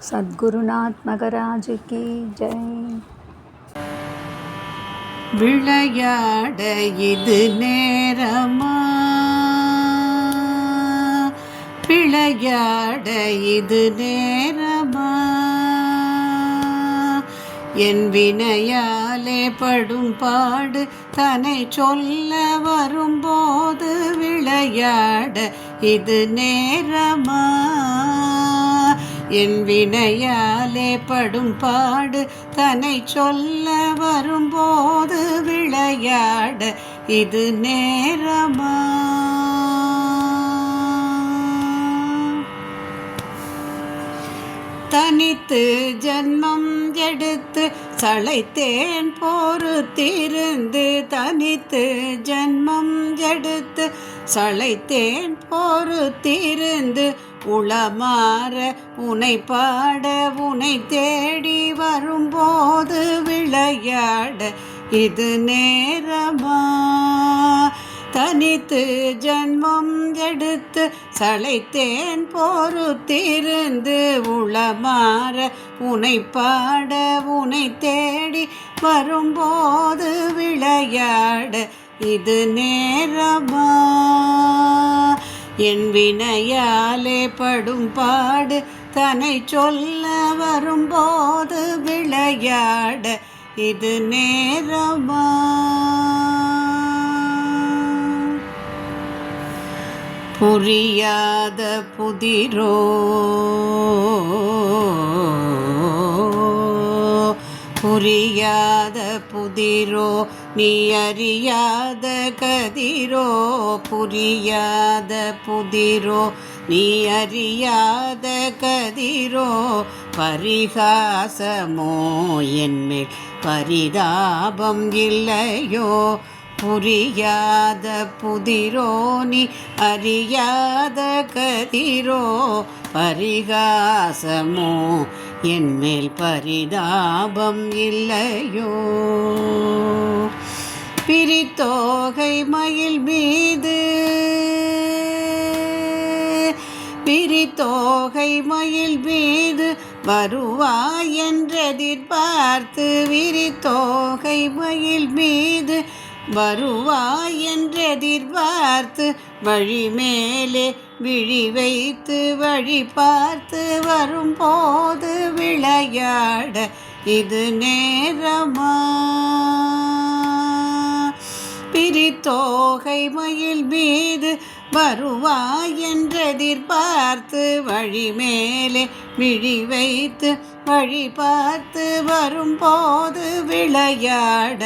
சத்குருநாத் மகராஜ் கி ஜெய். விளையாட இது நேரமா, விளையாட இது நேரமா, என் வினையாலே படும் பாடு தன்னை சொல்ல வரும்போது விளையாட இது நேரமா, என் வினையாலே படும் பாடு தன்னை சொல்ல வரும்போது விளையாட இது நேரமா. தனித்து ஜன்மம் எடுத்து சளைத்தேன் பொறுத்திருந்து, தனித்து ஜன்மம் எடுத்து சளைத்தேன் பொறுத்திருந்து, உளமாற உனை பாட உனை தேடி வரும்போது விளையாட இது நேரமா. தனித்து ஜன்மம் எடுத்து சளைத்தேன் பொறுத்திருந்து, உளமாற உனை பாட உனை தேடி வரும்போது விளையாட இது நேரமா. என் வினையாலே படும் பாடு தன்னை சொல்ல வரும்போது விளையாட இது நேரமா. புரியாத புதிரோ புரியாத புதிரோ, நீ அறியாத கதிரோ, புரியாத புதிரோ நீ அறியாத கதிரோ, பரிகாசமோ என்மேல் பரிதாபம் இல்லையோ, புரியாத புதிரோ நீ அறியாத கதிரோ, பரிகாசமோ என்மேல் பரிதாபம் இல்லையோ. பிரித்தோகை மயில் மீது பிரித்தோகை மயில் மீது வருவாய் என்றெதிர்பார்த்து, விரித்தோகை மயில் மீது வருவாய் என்றெதிர்பார்த்து, வழி மேலே விழி வைத்து வழி பார்த்து வரும்போது விளையாட இது நேரமா. பிரித்தோகை மயில் மீது வருவாய் என்றெதிர்பார்த்து, வழி மேலே விழி வைத்து வழி பார்த்து வரும்போது விளையாட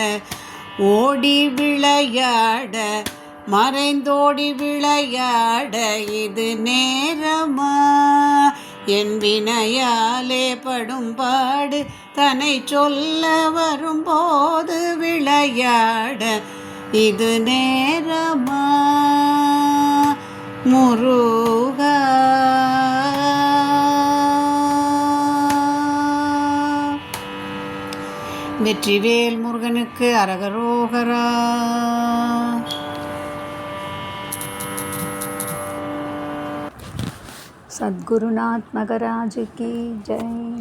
ஓடி விளையாட மறைந்தோடி விளையாட இது நேரமா. என் வினையாலே படும் பாடு தன்னை சொல்ல வரும்போது விளையாட இது நேரமா. முருகா வெற்றிவேல் முருகனுக்கு அரகரோகரா. சத்குருநாத் மகராஜ் கி ஜெய்.